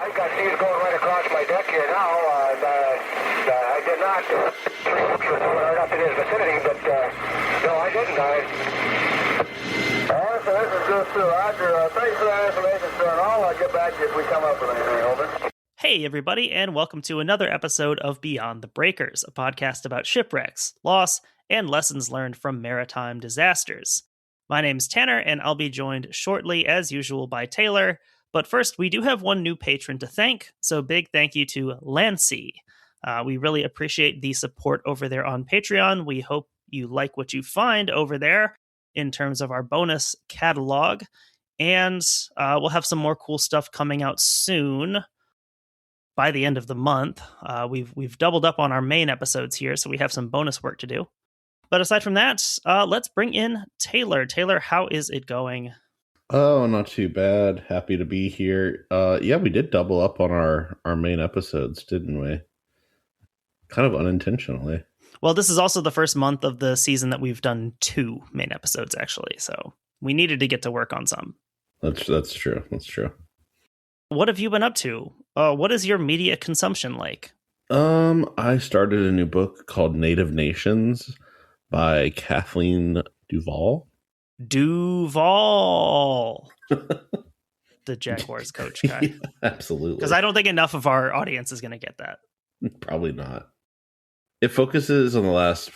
I got these going right across my deck here now. I did not right up in his vicinity, but no, I didn't. So this is good too, Roger. Thanks for that information, sir, and I'll get back to you if we come up with anything. Over. Hey, everybody, and welcome to another episode of Beyond the Breakers, a podcast about shipwrecks, loss, and lessons learned from maritime disasters. My name's Tanner, and I'll be joined shortly, as usual, by Taylor. But first, we do have one new patron to thank, so big thank you to Lancy. We really appreciate the support over there on Patreon. We hope you like what you find over there in terms of our bonus catalog. And we'll have some more cool stuff coming out soon. By the end of the month, we've doubled up on our main episodes here, so we have some bonus work to do. But aside from that, let's bring in Taylor. Taylor, how is it going? Oh, not too bad. Happy to be here. Yeah, we did double up on our main episodes, didn't we? Kind of unintentionally. Well, this is also the first month of the season that we've done 2 main episodes, actually. So we needed to get to work on some. That's true. That's true. What have you been up to? What is your media consumption like? I started a new book called Native Nations by Kathleen Duval. Duval. The Jaguars coach guy. Yeah, absolutely. Because I don't think enough of our audience is going to get that. Probably not. It focuses on the last,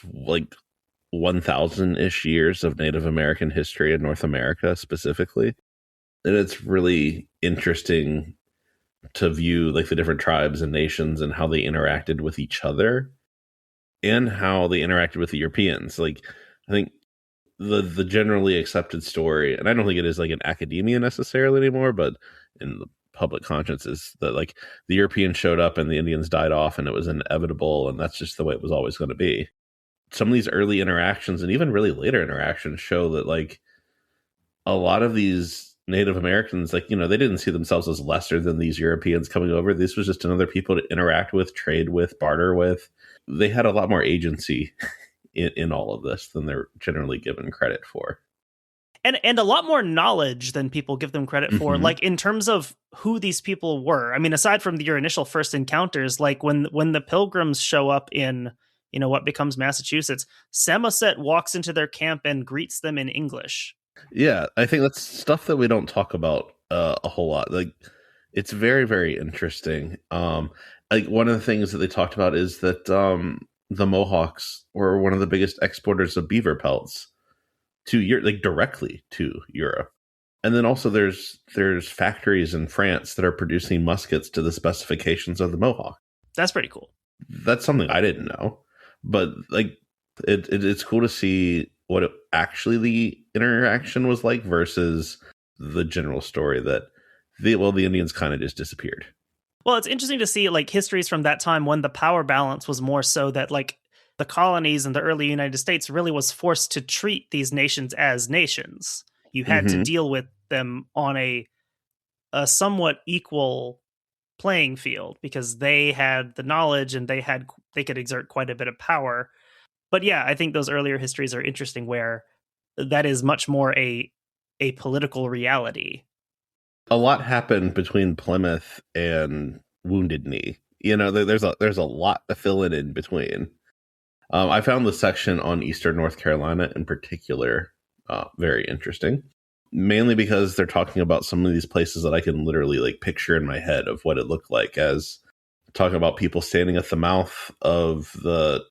1,000-ish years of Native American history in North America specifically. And it's really interesting to view the different tribes and nations and how they interacted with each other and how they interacted with the Europeans. I think the generally accepted story, and I don't think it is in academia necessarily anymore, but in the public conscience, is that the Europeans showed up and the Indians died off and it was inevitable, and that's just the way it was always going to be. Some of these early interactions and even really later interactions show that a lot of these Native Americans, they didn't see themselves as lesser than these Europeans coming over. This was just another people to interact with, trade with, barter with. They had a lot more agency in all of this than they're generally given credit for. And a lot more knowledge than people give them credit for, in terms of who these people were. I mean, aside from your initial first encounters, when the Pilgrims show up in, what becomes Massachusetts, Samoset walks into their camp and greets them in English. Yeah, I think that's stuff that we don't talk about a whole lot. It's very, very interesting. One of the things that they talked about is that the Mohawks were one of the biggest exporters of beaver pelts to Europe, directly to Europe. And then also there's factories in France that are producing muskets to the specifications of the Mohawk. That's pretty cool. That's something I didn't know, but it's cool to see what actually the interaction was like versus the general story that the Indians kind of just disappeared. Well, it's interesting to see histories from that time when the power balance was more so that the colonies in the early United States really was forced to treat these nations as nations. You had to deal with them on a somewhat equal playing field because they had the knowledge and they could exert quite a bit of power. But yeah, I think those earlier histories are interesting where that is much more a political reality. A lot happened between Plymouth and Wounded Knee. There's a lot to fill in between. I found the section on Eastern North Carolina in particular very interesting, mainly because they're talking about some of these places that I can literally picture in my head of what it looked like, as talking about people standing at the mouth of the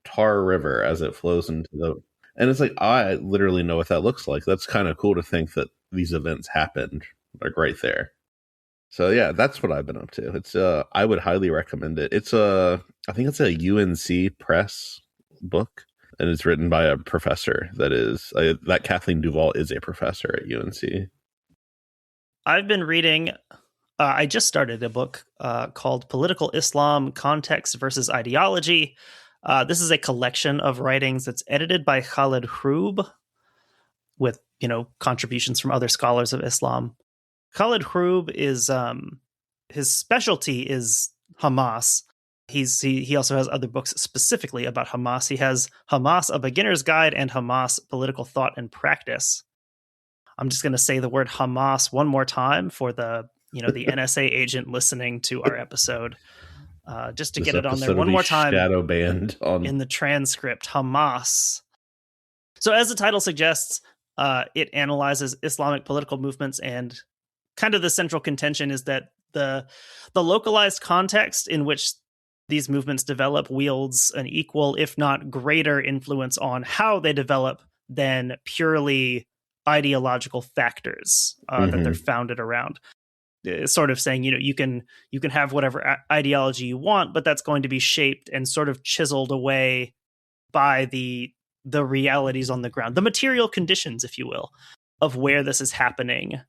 Tar River as it flows into and it's I literally know what that looks like. That's kind of cool to think that these events happened right there. So yeah, that's what I've been up to. It's I would highly recommend it. I think it's a UNC Press book, and it's written by a professor that Kathleen Duval is a professor at UNC. I've been reading I just started a book called Political Islam: Context versus Ideology. This is a collection of writings that's edited by Khaled Hroub with, contributions from other scholars of Islam. Khaled Hroub is, his specialty is Hamas. He also has other books specifically about Hamas. He has Hamas, A Beginner's Guide, and Hamas, Political Thought and Practice. I'm just going to say the word Hamas one more time for the the NSA agent listening to our episode, just to This get it on there episode will one be more time shadow banned on in the transcript. Hamas. So as the title suggests, it analyzes Islamic political movements, and kind of the central contention is that the localized context in which these movements develop wields an equal, if not greater, influence on how they develop than purely ideological factors that they're founded around. Sort of saying, you can have whatever ideology you want, but that's going to be shaped and sort of chiseled away by the realities on the ground, the material conditions, if you will, of where this is happening.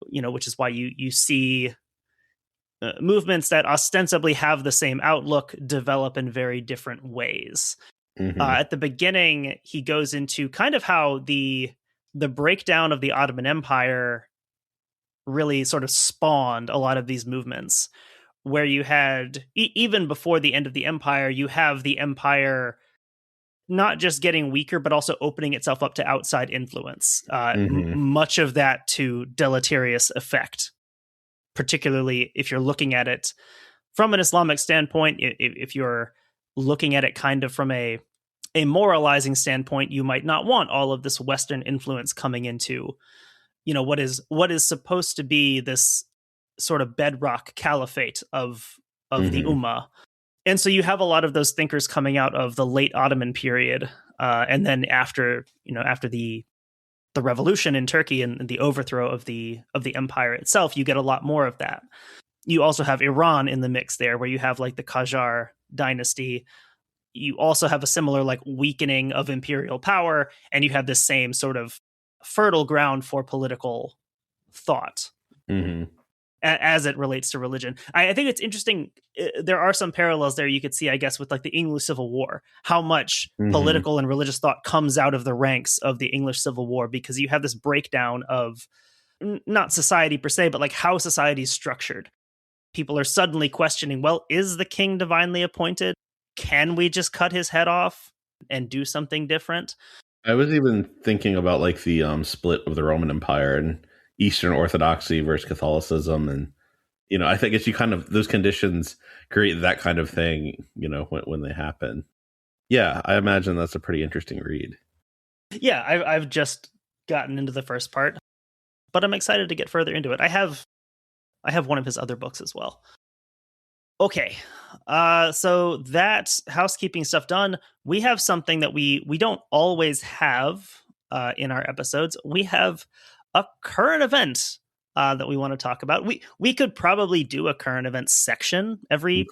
Which is why you see movements that ostensibly have the same outlook develop in very different ways. At the beginning, he goes into kind of how the breakdown of the Ottoman Empire really sort of spawned a lot of these movements, where you had, even before the end of the empire, you have the empire not just getting weaker, but also opening itself up to outside influence. Much of that to deleterious effect, particularly if you're looking at it from an Islamic standpoint. If you're looking at it kind of from a moralizing standpoint, you might not want all of this Western influence coming into, what is supposed to be this sort of bedrock caliphate of the Ummah. And so you have a lot of those thinkers coming out of the late Ottoman period, and then after the revolution in Turkey and the overthrow of the empire itself, you get a lot more of that. You also have Iran in the mix there, where you have like the Qajar dynasty. You also have a similar like weakening of imperial power, and you have the same sort of fertile ground for political thought. As it relates to religion. I think it's interesting. There are some parallels there you could see, I guess, with like the English Civil War, how much political and religious thought comes out of the ranks of the English Civil War, because you have this breakdown of not society per se, but like how society is structured. People are suddenly questioning, well, is the king divinely appointed? Can we just cut his head off and do something different? I was even thinking about like the split of the Roman Empire and Eastern Orthodoxy versus Catholicism, and I think it's those conditions create that kind of thing, when they happen. Yeah, I imagine that's a pretty interesting read. Yeah, I've just gotten into the first part, but I'm excited to get further into it. I have one of his other books as well. Okay, so that housekeeping stuff done. We have something that we don't always have in our episodes. We have a current event that we want to talk about. We could probably do a current event section every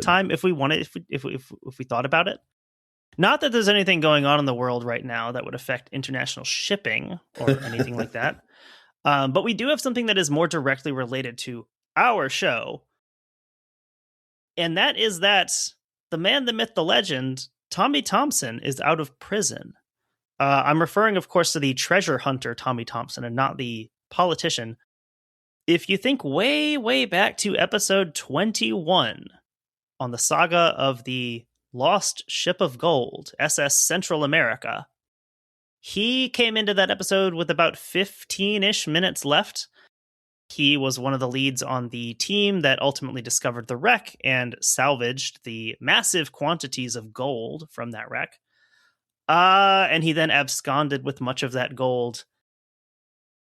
time if we wanted, if we thought about it. Not that there's anything going on in the world right now that would affect international shipping or anything like that. But we do have something that is more directly related to our show. And that is that the man, the myth, the legend, Tommy Thompson, is out of prison. I'm referring, of course, to the treasure hunter Tommy Thompson and not the politician. If you think way, way back to episode 21 on the saga of the lost ship of gold, SS Central America, he came into that episode with about 15-ish minutes left. He was one of the leads on the team that ultimately discovered the wreck and salvaged the massive quantities of gold from that wreck. And he then absconded with much of that gold.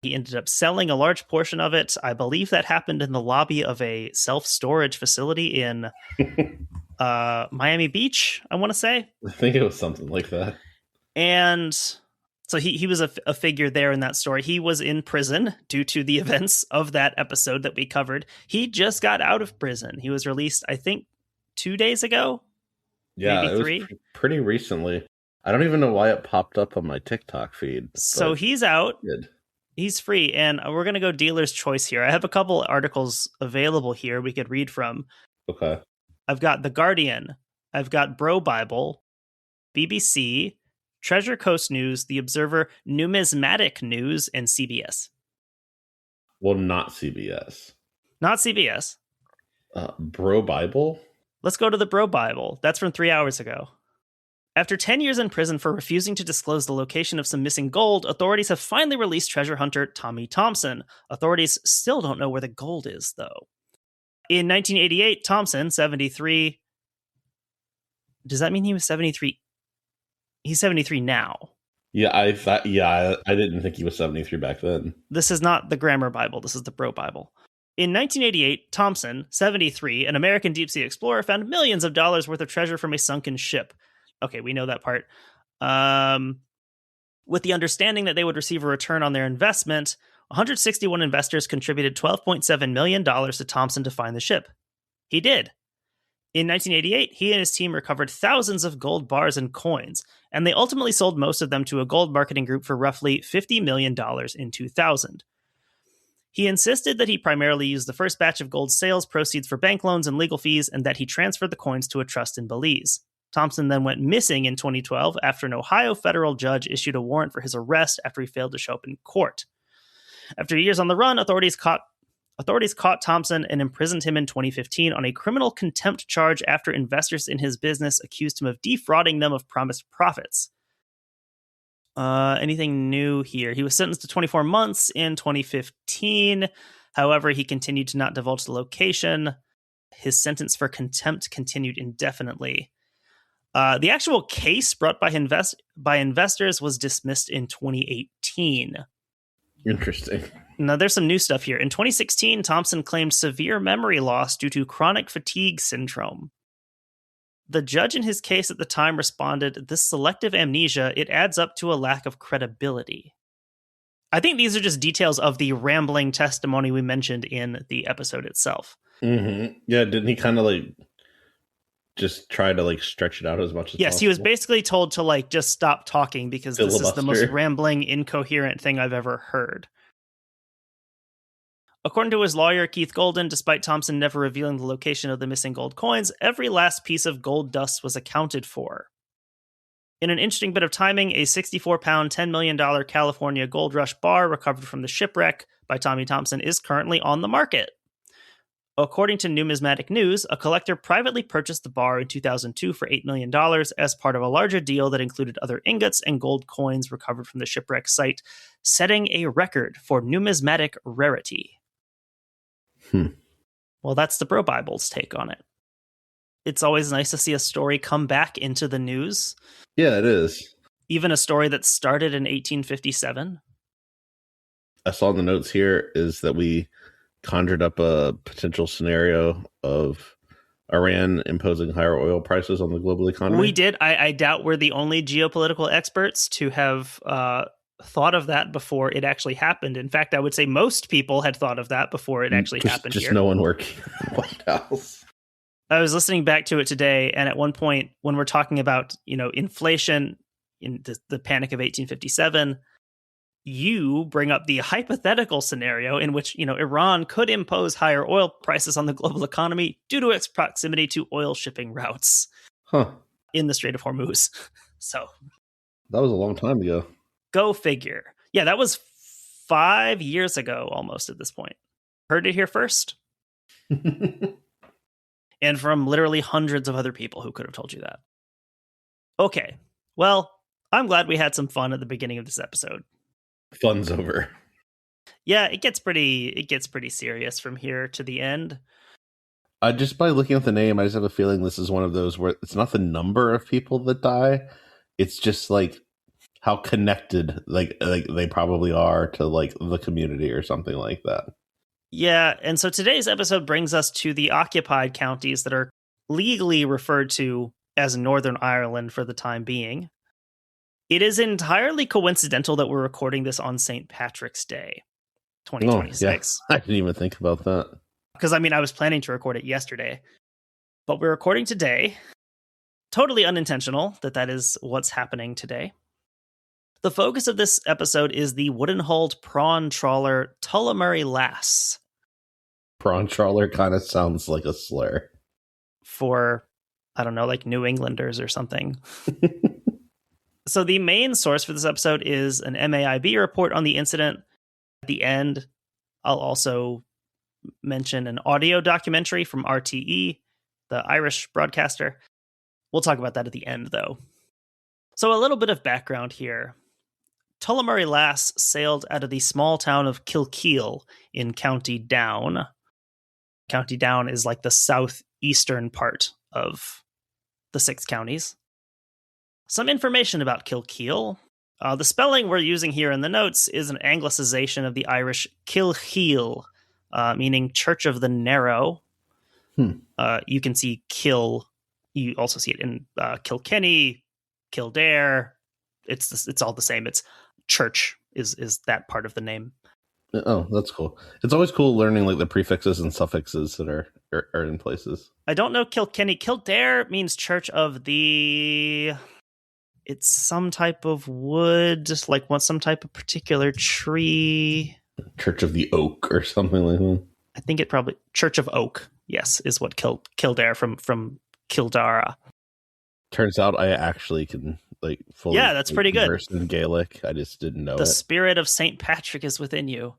He ended up selling a large portion of it. I believe that happened in the lobby of a self-storage facility in Miami Beach, I want to say. I think it was something like that. And so he was a figure there in that story. He was in prison due to the events of that episode that we covered. He just got out of prison. He was released, I think, 2 days ago. Yeah, maybe 3. It was pretty recently. I don't even know why it popped up on my TikTok feed. So he's out. Good. He's free, and we're going to go dealer's choice here. I have a couple articles available here we could read from. Okay. I've got The Guardian. I've got Bro Bible, BBC, Treasure Coast News, The Observer, Numismatic News, and CBS. Well, not CBS. Not CBS. Bro Bible? Let's go to the Bro Bible. That's from 3 hours ago. After 10 years in prison for refusing to disclose the location of some missing gold, authorities have finally released treasure hunter Tommy Thompson. Authorities still don't know where the gold is, though. In 1988, Thompson, 73... Does that mean he was 73? He's 73 now. Yeah, I didn't think he was 73 back then. This is not the Grammar Bible. This is the Bro Bible. In 1988, Thompson, 73, an American deep-sea explorer, found millions of dollars worth of treasure from a sunken ship. Okay, we know that part. With the understanding that they would receive a return on their investment, 161 investors contributed $12.7 million to Thompson to find the ship. He did. In 1988, he and his team recovered thousands of gold bars and coins, and they ultimately sold most of them to a gold marketing group for roughly $50 million in 2000. He insisted that he primarily used the first batch of gold sales proceeds for bank loans and legal fees, and that he transferred the coins to a trust in Belize. Thompson then went missing in 2012 after an Ohio federal judge issued a warrant for his arrest after he failed to show up in court. After years on the run, authorities caught Thompson and imprisoned him in 2015 on a criminal contempt charge after investors in his business accused him of defrauding them of promised profits. Anything new here? He was sentenced to 24 months in 2015. However, he continued to not divulge the location. His sentence for contempt continued indefinitely. The actual case brought by investors was dismissed in 2018. Interesting. Now, there's some new stuff here. In 2016, Thompson claimed severe memory loss due to chronic fatigue syndrome. The judge in his case at the time responded, "This selective amnesia, it adds up to a lack of credibility." I think these are just details of the rambling testimony we mentioned in the episode itself. Mm-hmm. Yeah, didn't he kind of just try to stretch it out as much as Yes, possible? he was basically told to just stop talking because this is the most Filibuster. rambling, incoherent thing I've ever heard. According to his lawyer, Keith Golden, despite Thompson never revealing the location of the missing gold coins, every last piece of gold dust was accounted for. In an interesting bit of timing, a 64-pound, $10 million California Gold Rush bar recovered from the shipwreck by Tommy Thompson is currently on the market. According to Numismatic News, a collector privately purchased the bar in 2002 for $8 million as part of a larger deal that included other ingots and gold coins recovered from the shipwreck site, setting a record for numismatic rarity. Well, that's the Bro Bible's take on it. It's always nice to see a story come back into the news. Yeah, it is. Even a story that started in 1857. I saw in the notes here is that we conjured up a potential scenario of Iran imposing higher oil prices on the global economy. We did. I doubt we're the only geopolitical experts to have thought of that before it actually happened. In fact, I would say most people had thought of that before it actually happened just here. no one working in the White House. I was listening back to it today, and at one point when we're talking about, inflation in the Panic of 1857, you bring up the hypothetical scenario in which, Iran could impose higher oil prices on the global economy due to its proximity to oil shipping routes in the Strait of Hormuz. So that was a long time ago. Go figure. Yeah, that was 5 years ago almost at this point. Heard it here first. And from literally hundreds of other people who could have told you that. Okay, well, I'm glad we had some fun at the beginning of this episode. Fun's over. Yeah, it gets pretty serious from here to the end. Just by looking at the name, I just have a feeling this is one of those where it's not the number of people that die. It's just how connected they probably are to the community or something like that. Yeah, and so today's episode brings us to the occupied counties that are legally referred to as Northern Ireland for the time being. It is entirely coincidental that we're recording this on St. Patrick's Day, 2026. Oh, yeah. I didn't even think about that. Because, I was planning to record it yesterday. But we're recording today. Totally unintentional that is what's happening today. The focus of this episode is the wooden-hulled prawn trawler Tullaghmurry Lass. Prawn trawler kind of sounds like a slur. For, I don't know, New Englanders or something. So the main source for this episode is an MAIB report on the incident. At the end, I'll also mention an audio documentary from RTE, the Irish broadcaster. We'll talk about that at the end, though. So a little bit of background here. Tullaghmurry Lass sailed out of the small town of Kilkeel in County Down. County Down is like the southeastern part of the 6 counties. Some information about Kilkeel. The spelling we're using here in the notes is an anglicization of the Irish Kilcheel, meaning Church of the Narrow. You can see Kill. You also see it in Kilkenny, Kildare. It's all the same. It's church is that part of the name. Oh, that's cool. It's always cool learning like the prefixes and suffixes that are in places. I don't know Kilkenny. Kildare means church of the... It's some type of wood, just like some type of particular tree. Church of the Oak or something like that. I think it probably... Church of Oak, yes, is what Kildare from Kildara. Turns out I actually can like fully... Yeah, that's pretty good. In Gaelic, I just didn't know The spirit of St. Patrick is within you.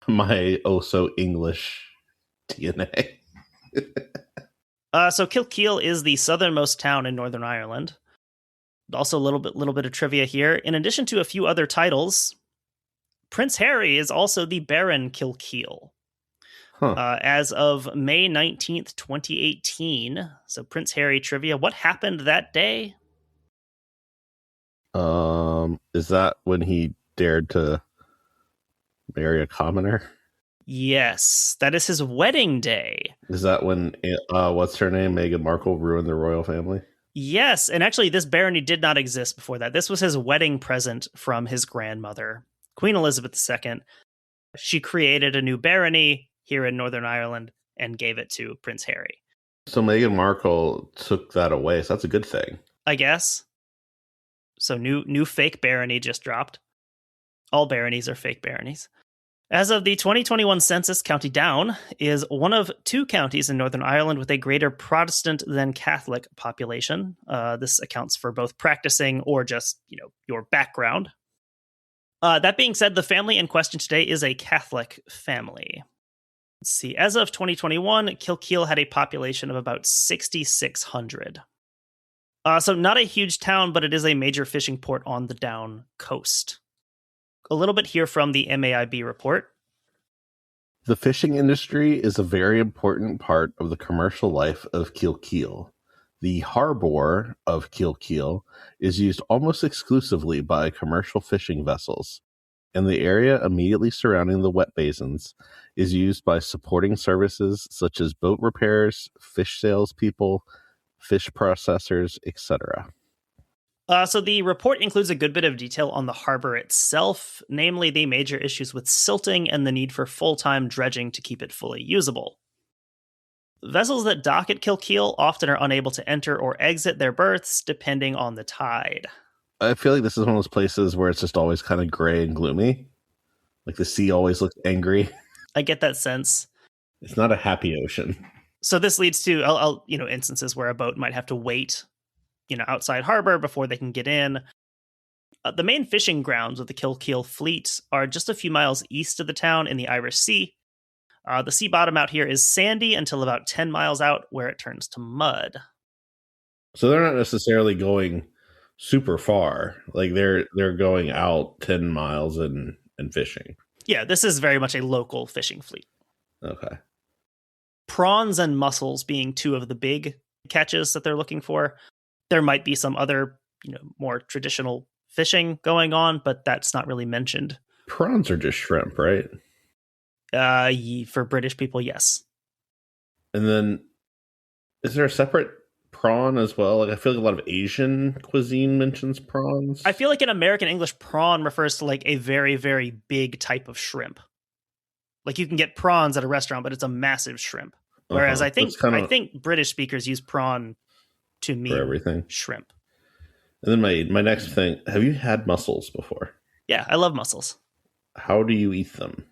My oh-so-English DNA. So Kilkeel is the southernmost town in Northern Ireland. Also, a little bit of trivia here. In addition to a few other titles, Prince Harry is also the Baron Kilkeel. As of May 19th, 2018. So Prince Harry trivia. What happened that day? Is that when he dared to marry a commoner? Yes, that is his wedding day. Is that when, what's her name, Meghan Markle, ruined the royal family? Yes, and actually this barony did not exist before that. This was his wedding present from his grandmother, Queen Elizabeth II. She created a new barony here in Northern Ireland and gave it to Prince Harry. So Meghan Markle took that away, so that's a good thing. I guess. So new fake barony just dropped. All baronies are fake baronies. As of the 2021 census, County Down is one of 2 counties in Northern Ireland with a greater Protestant than Catholic population. This accounts for both practicing or just, your background. That being said, the family in question today is a Catholic family. Let's see. As of 2021, Kilkeel had a population of about 6,600. So not a huge town, but it is a major fishing port on the Down coast. A little bit here from the MAIB report. The fishing industry is a very important part of the commercial life of Kilkeel. The harbor of Kilkeel is used almost exclusively by commercial fishing vessels, and the area immediately surrounding the wet basins is used by supporting services such as boat repairs, fish salespeople, fish processors, etc. So the report includes a good bit of detail on the harbor itself, namely the major issues with silting and the need for full-time dredging to keep it fully usable. Vessels that dock at Kilkeel often are unable to enter or exit their berths depending on the tide. I feel like this is one of those places where it's just always kind of gray and gloomy. Like the sea always looks angry. I get that sense. It's not a happy ocean. So this leads to instances where a boat might have to wait outside harbor before they can get in. The main fishing grounds of the Kilkeel fleet are just a few miles east of the town in the Irish Sea. The sea bottom out here is sandy until about 10 miles out, where it turns to mud. So they're not necessarily going super far. Like they're going out 10 miles and fishing. Yeah, this is very much a local fishing fleet. Okay. Prawns and mussels being 2 of the big catches that they're looking for. There might be some other, more traditional fishing going on, but that's not really mentioned. Prawns are just shrimp, right? For British people, yes. And then, is there a separate prawn as well? Like, I feel like a lot of Asian cuisine mentions prawns. I feel like in American English, prawn refers to like a very, very big type of shrimp. Like you can get prawns at a restaurant, but it's a massive shrimp. Whereas I think British speakers use prawn to mean for everything. Shrimp. And then my next thing, have you had mussels before? Yeah, I love mussels. How do you eat them?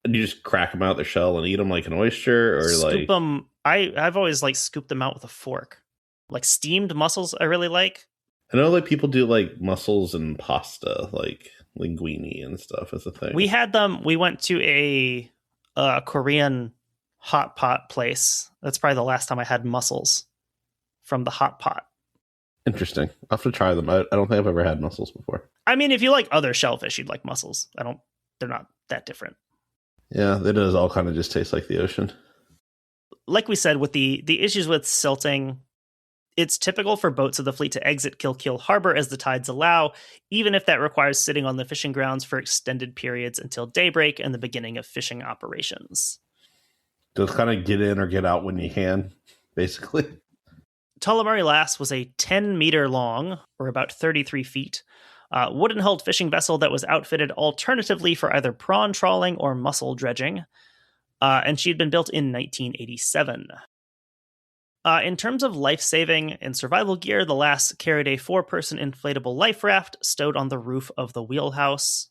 Do you just crack them out the shell and eat them like an oyster, or scoop them? I've always scooped them out with a fork. Like steamed mussels, I really like. I know people do like mussels and pasta, like linguine and stuff as a thing. We had them. We went to a Korean hot pot place. That's probably the last time I had mussels from the hot pot. Interesting. I'll have to try them. I don't think I've ever had mussels before. I mean, if you like other shellfish, you'd like mussels. They're not that different. Yeah, it does all kind of just taste like the ocean. Like we said, with the issues with silting, it's typical for boats of the fleet to exit Kilkeel Harbor as the tides allow, even if that requires sitting on the fishing grounds for extended periods until daybreak and the beginning of fishing operations. Just kind of get in or get out when you can, basically. Tullaghmurry Lass was a 10-meter long, or about 33 feet, wooden-hulled fishing vessel that was outfitted alternatively for either prawn trawling or mussel dredging, and she had been built in 1987. In terms of life-saving and survival gear, the Lass carried a 4-person inflatable life raft stowed on the roof of the wheelhouse.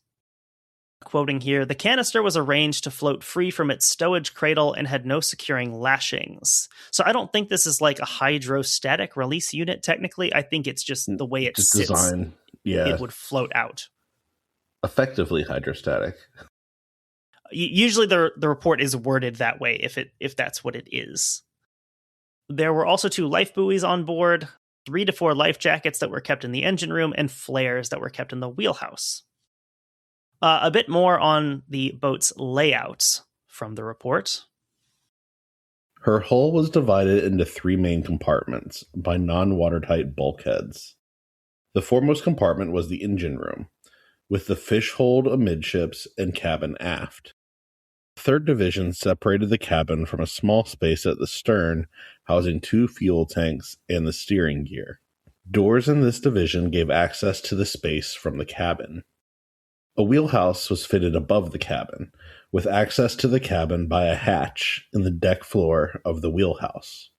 Quoting here, the canister was arranged to float free from its stowage cradle and had no securing lashings. So I don't think this is like a hydrostatic release unit, technically. I think it's just the way it sits. Design. Yeah. It would float out. Effectively hydrostatic. Usually the report is worded that way, if that's what it is. There were also 2 life buoys on board, 3 to 4 life jackets that were kept in the engine room, and flares that were kept in the wheelhouse. A bit more on the boat's layout from the report. Her hull was divided into 3 main compartments by non-watertight bulkheads. The foremost compartment was the engine room, with the fish hold amidships and cabin aft. The 3rd division separated the cabin from a small space at the stern, housing 2 fuel tanks and the steering gear. Doors in this division gave access to the space from the cabin. A wheelhouse was fitted above the cabin, with access to the cabin by a hatch in the deck floor of the wheelhouse.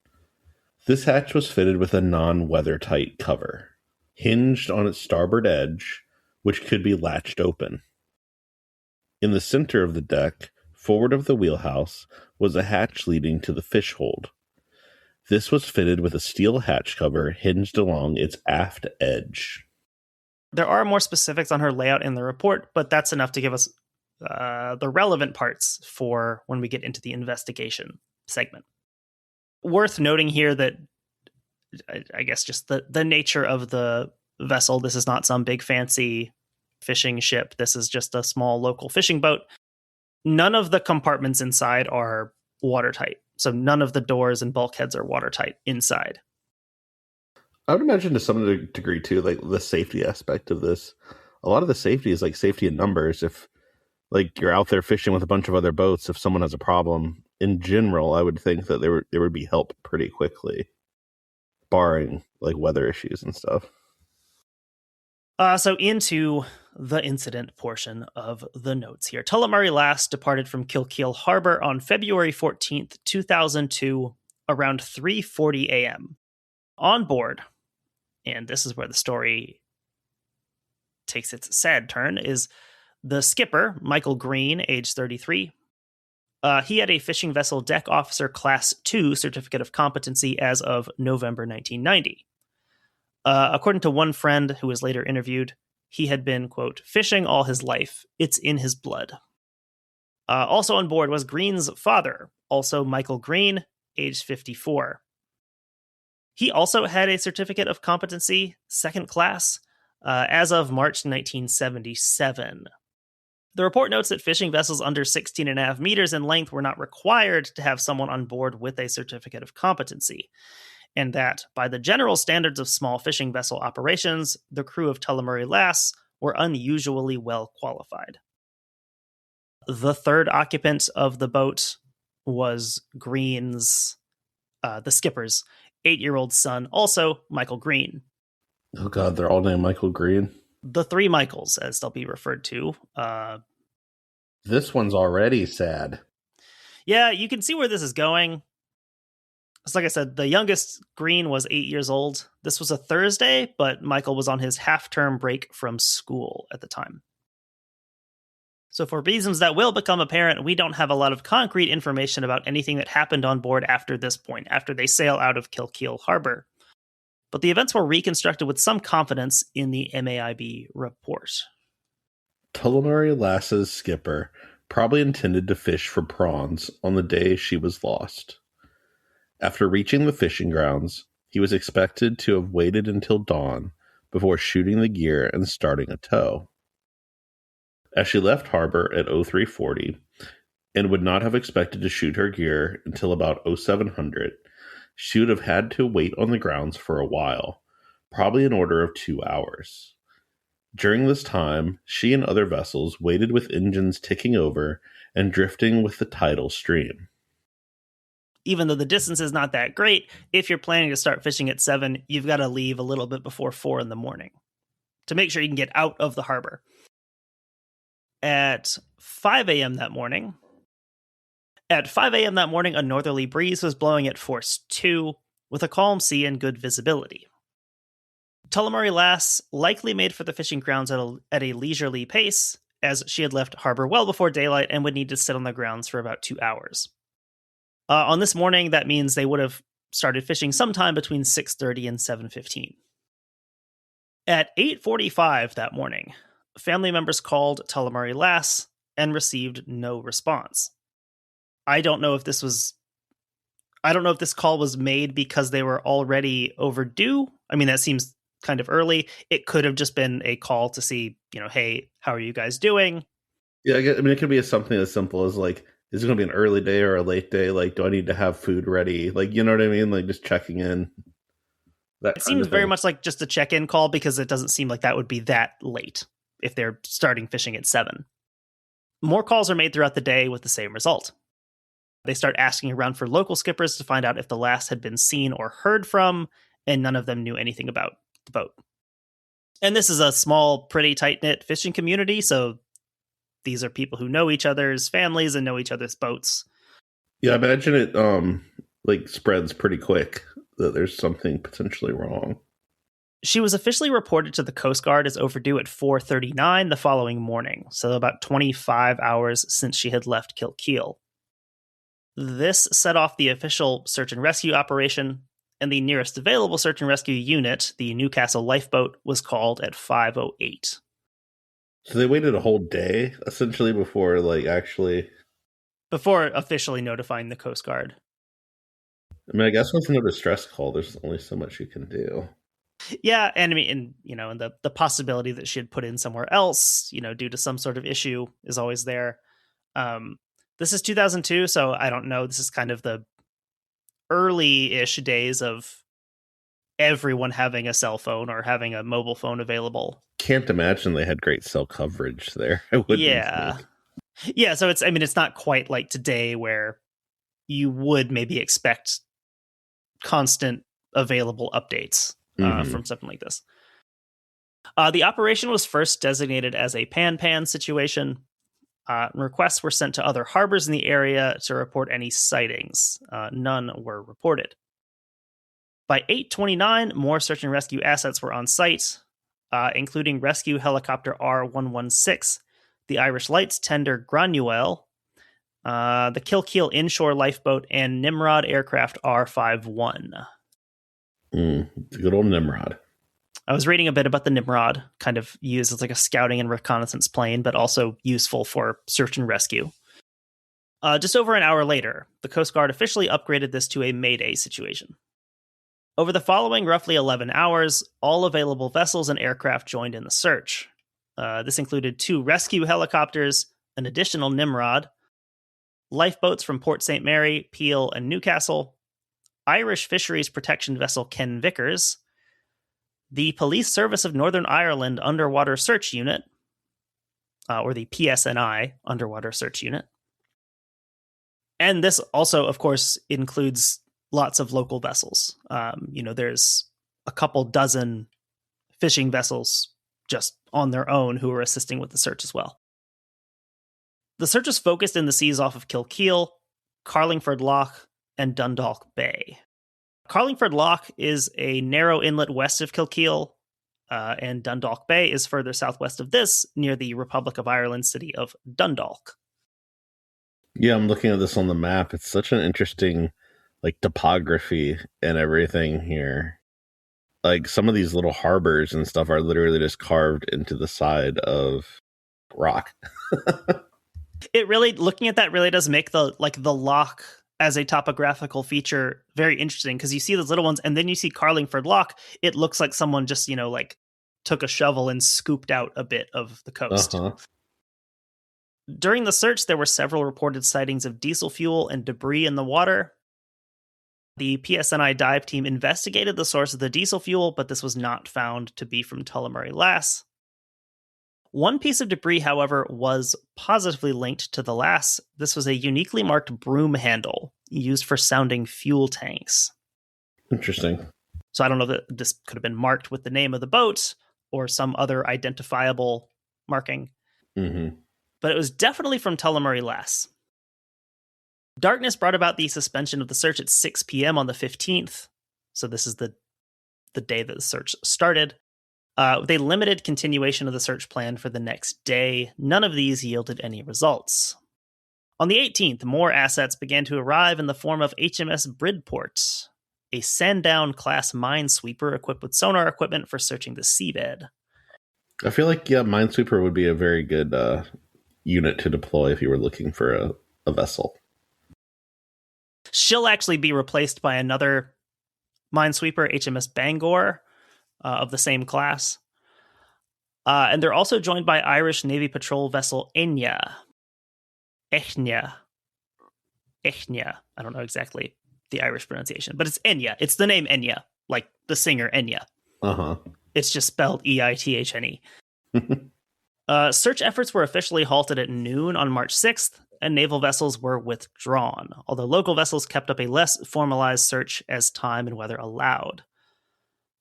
This hatch was fitted with a non-weathertight cover, hinged on its starboard edge, which could be latched open. In the center of the deck, forward of the wheelhouse, was a hatch leading to the fish hold. This was fitted with a steel hatch cover hinged along its aft edge. There are more specifics on her layout in the report, but that's enough to give us the relevant parts for when we get into the investigation segment. Worth noting here that, I guess, just the nature of the vessel. This is not some big fancy fishing ship. This is just a small local fishing boat. None of the compartments inside are watertight. So none of the doors and bulkheads are watertight inside. I would imagine to some degree, too, like the safety aspect of this. A lot of the safety is like safety in numbers. If like you're out there fishing with a bunch of other boats, if someone has a problem, in general, I would think that there would be help pretty quickly, barring like weather issues and stuff. So into the incident portion of the notes here. Tullaghmurry Lass departed from Kilkeel Harbor on February 14th, 2002, around 3:40 a.m. On board, and this is where the story takes its sad turn, is the skipper, Michael Green, age 33. He had a fishing vessel deck officer class 2 certificate of competency as of November 1990. According to one friend who was later interviewed, he had been, quote, fishing all his life. It's in his blood. Also on board was Green's father, also Michael Green, age 54. He also had a certificate of competency, second class, as of March 1977. The report notes that fishing vessels under 16.5 meters in length were not required to have someone on board with a certificate of competency, and that, by the general standards of small fishing vessel operations, the crew of Tullaghmurry Lass were unusually well qualified. The 3rd occupant of the boat was Green's, the skipper's, 8-year-old son, also Michael Green. Oh God, they're all named Michael Green. The 3 Michaels, as they'll be referred to. This one's already sad. Yeah, you can see where this is going. So like I said, the youngest, Green, was 8 years old. This was a Thursday, but Michael was on his half-term break from school at the time. So for reasons that will become apparent, we don't have a lot of concrete information about anything that happened on board after this point, after they sail out of Kilkeel Harbor. But the events were reconstructed with some confidence in the MAIB report. Tullaghmurry Lass's skipper probably intended to fish for prawns on the day she was lost. After reaching the fishing grounds, He was expected to have waited until dawn before shooting the gear and starting a tow. As she left harbor at 0340 and would not have expected to shoot her gear until about 0700, she would have had to wait on the grounds for a while, probably an order of 2 hours. During this time, she and other vessels waited with engines ticking over and drifting with the tidal stream. Even though the distance is not that great, if you're planning to start fishing at 7, you've got to leave a little bit before 4 in the morning to make sure you can get out of the harbor. At 5 a.m. that morning, a northerly breeze was blowing at force 2 with a calm sea and good visibility. Tullaghmurry Lass likely made for the fishing grounds at a leisurely pace, as she had left harbor well before daylight and would need to sit on the grounds for about 2 hours. On this morning, that means they would have started fishing sometime between 6:30 and 7:15. At 8:45 that morning, family members called Tullaghmurry Lass and received no response. I don't know if this call was made because they were already overdue. I mean, that seems kind of early. It could have just been a call to see, hey, how are you guys doing? Yeah, I mean, it could be something as simple as like, is it going to be an early day or a late day? Like, do I need to have food ready? Like, you know what I mean? Like, just checking in. It seems very much like just a check-in call because it doesn't seem like that would be that late if they're starting fishing at 7. More calls are made throughout the day with the same result. They start asking around for local skippers to find out if the Lass had been seen or heard from, and none of them knew anything about the boat. And this is a small, pretty tight-knit fishing community, so these are people who know each other's families and know each other's boats. Yeah, I imagine it spreads pretty quick that there's something potentially wrong. She was officially reported to the Coast Guard as overdue at 4:39 the following morning, so about 25 hours since she had left Kilkeel. This set off the official search and rescue operation, and the nearest available search and rescue unit, the Newcastle lifeboat, was called at 5:08. So they waited a whole day, essentially, before officially notifying the Coast Guard. I mean, I guess with another distress call, there's only so much you can do. Yeah, and I mean, and the possibility that she had put in somewhere else, due to some sort of issue is always there. This is 2002, so I don't know. This is kind of the early-ish days of everyone having a cell phone or having a mobile phone available. Can't imagine they had great cell coverage there. Yeah. So it's not quite like today where you would maybe expect constant available updates from something like this. The operation was first designated as a pan-pan situation. Requests were sent to other harbors in the area to report any sightings. None were reported. By 8:29, more search and rescue assets were on site, including rescue helicopter R116, the Irish Lights tender Granuel, the Kilkeel inshore lifeboat, and Nimrod aircraft R51. It's a good old Nimrod. I was reading a bit about the Nimrod, kind of used as like a scouting and reconnaissance plane, but also useful for search and rescue. Just over an hour later, the Coast Guard officially upgraded this to a Mayday situation. Over the following roughly 11 hours, all available vessels and aircraft joined in the search. This included 2 rescue helicopters, an additional Nimrod, lifeboats from Port St. Mary, Peel, and Newcastle, Irish Fisheries Protection Vessel Ken Vickers, the Police Service of Northern Ireland Underwater Search Unit, or the PSNI Underwater Search Unit. And this also, of course, includes lots of local vessels. There's a couple dozen fishing vessels just on their own who are assisting with the search as well. The search is focused in the seas off of Kilkeel, Carlingford Lough, and Dundalk Bay. Carlingford Lough is a narrow inlet west of Kilkeel, and Dundalk Bay is further southwest of this, near the Republic of Ireland city of Dundalk. Yeah, I'm looking at this on the map. It's such an interesting, topography and everything here. Like, some of these little harbors and stuff are literally just carved into the side of rock. It really, looking at that, really does make the loch as a topographical feature very interesting, because you see those little ones and then you see Carlingford Loch. It looks like someone just, like took a shovel and scooped out a bit of the coast. During the search, there were several reported sightings of diesel fuel and debris in the water. The PSNI dive team investigated the source of the diesel fuel, but this was not found to be from Tullaghmurry Lass. One piece of debris, however, was positively linked to the Lass. This was a uniquely marked broom handle used for sounding fuel tanks. Interesting. So I don't know that this could have been marked with the name of the boat or some other identifiable marking. Mm-hmm. But it was definitely from Tullaghmurry Lass. Darkness brought about the suspension of the search at 6 p.m. on the 15th. So this is the day that the search started. They limited continuation of the search plan for the next day. None of these yielded any results. On the 18th, more assets began to arrive in the form of HMS Bridport, a Sandown-class minesweeper equipped with sonar equipment for searching the seabed. I feel like, Minesweeper would be a very good unit to deploy if you were looking for a vessel. She'll actually be replaced by another minesweeper, HMS Bangor, of the same class. And they're also joined by Irish Navy patrol vessel Enya. Echnia. I don't know exactly the Irish pronunciation, but it's Enya. It's the name Enya, like the singer Enya. Uh-huh. It's just spelled EITHNE. Search efforts were officially halted at noon on March 6th, and naval vessels were withdrawn, although local vessels kept up a less formalized search as time and weather allowed.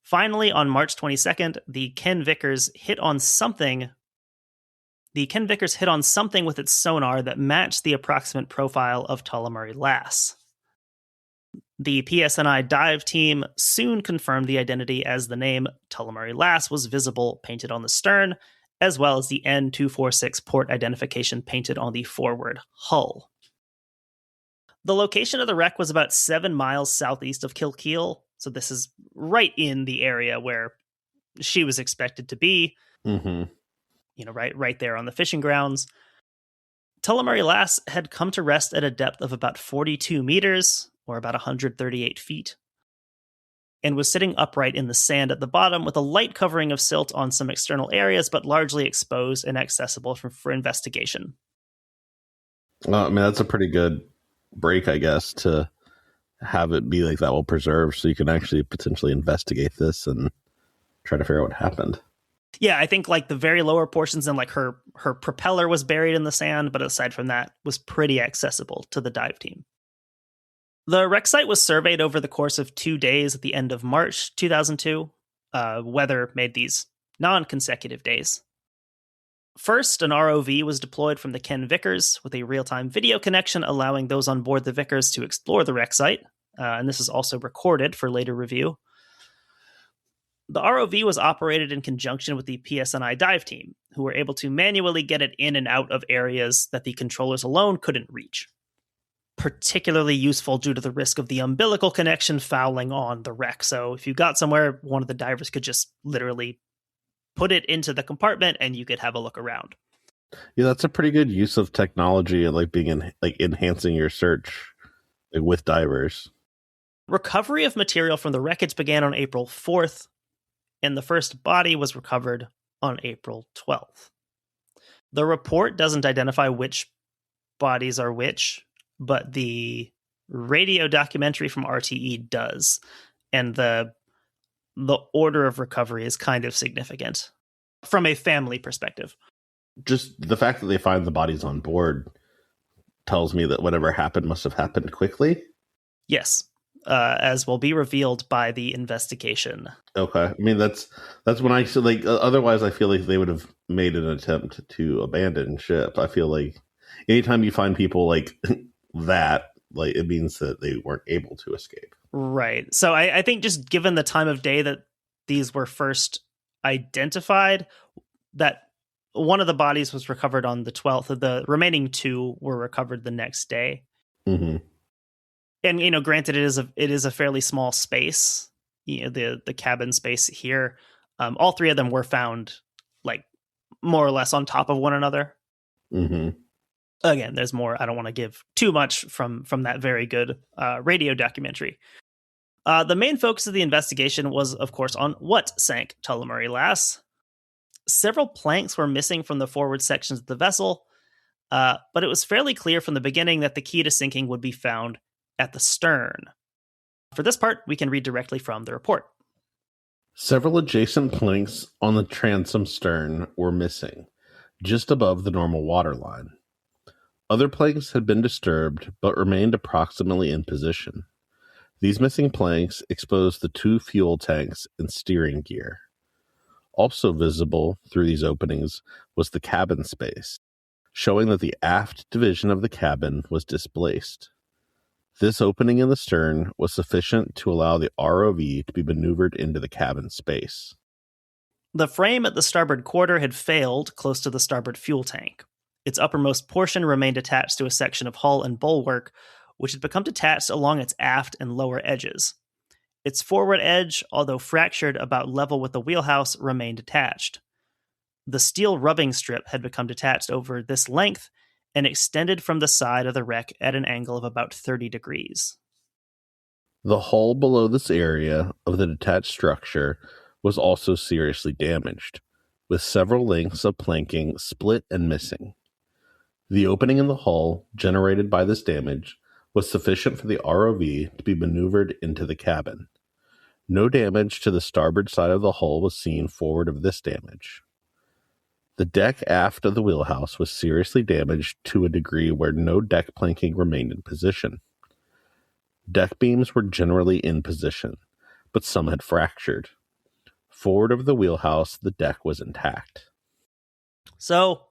Finally, on March 22nd, the Ken Vickers hit on something with its sonar that matched the approximate profile of Tullaghmurry Lass. The PSNI dive team soon confirmed the identity, as the name Tullaghmurry Lass was visible painted on the stern, as well as the N246 port identification painted on the forward hull. The location of the wreck was about 7 miles southeast of Kilkeel, so this is right in the area where she was expected to be. Mm-hmm. Right there on the fishing grounds. Tullaghmurry Lass had come to rest at a depth of about 42 meters, or about 138 feet, and was sitting upright in the sand at the bottom with a light covering of silt on some external areas, but largely exposed and accessible for investigation. That's a pretty good break, I guess, to have it be like that well preserved, so you can actually potentially investigate this and try to figure out what happened. Yeah, I think like the very lower portions and like her propeller was buried in the sand, but aside from that, was pretty accessible to the dive team. The wreck site was surveyed over the course of 2 days at the end of March 2002. Weather made these non-consecutive days. First, an ROV was deployed from the Ken Vickers with a real-time video connection, allowing those on board the Vickers to explore the wreck site. And this is also recorded for later review. The ROV was operated in conjunction with the PSNI dive team, who were able to manually get it in and out of areas that the controllers alone couldn't reach. Particularly useful due to the risk of the umbilical connection fouling on the wreck. So if you got somewhere, one of the divers could just literally put it into the compartment and you could have a look around. Yeah, that's a pretty good use of technology and like being enhancing your search with divers. Recovery of material from the wreckage began on April 4th, and the first body was recovered on April 12th. The report doesn't identify which bodies are which, but the radio documentary from RTE does, and the order of recovery is kind of significant from a family perspective. Just the fact that they find the bodies on board tells me that whatever happened must have happened quickly. Yes, as will be revealed by the investigation. Okay, I mean that's when I so like otherwise I feel like they would have made an attempt to abandon ship. I feel like anytime you find people like that, like it means that they weren't able to escape. Right. So I think just given the time of day that these were first identified, that one of the bodies was recovered on the 12th. The remaining 2 were recovered the next day. Mm-hmm. And, granted, it is a fairly small space, the cabin space here. All 3 of them were found like more or less on top of one another. Mm-hmm. Again, there's more. I don't want to give too much from that very good radio documentary. The main focus of the investigation was, of course, on what sank Tullaghmurry Lass. Several planks were missing from the forward sections of the vessel, but it was fairly clear from the beginning that the key to sinking would be found at the stern. For this part, we can read directly from the report. Several adjacent planks on the transom stern were missing, just above the normal waterline. Other planks had been disturbed, but remained approximately in position. These missing planks exposed the 2 fuel tanks and steering gear. Also visible through these openings was the cabin space, showing that the aft division of the cabin was displaced. This opening in the stern was sufficient to allow the ROV to be maneuvered into the cabin space. The frame at the starboard quarter had failed close to the starboard fuel tank. Its uppermost portion remained attached to a section of hull and bulwark, which had become detached along its aft and lower edges. Its forward edge, although fractured about level with the wheelhouse, remained attached. The steel rubbing strip had become detached over this length and extended from the side of the wreck at an angle of about 30 degrees. The hull below this area of the detached structure was also seriously damaged, with several lengths of planking split and missing. The opening in the hull, generated by this damage, was sufficient for the ROV to be maneuvered into the cabin. No damage to the starboard side of the hull was seen forward of this damage. The deck aft of the wheelhouse was seriously damaged to a degree where no deck planking remained in position. Deck beams were generally in position, but some had fractured. Forward of the wheelhouse, the deck was intact. So,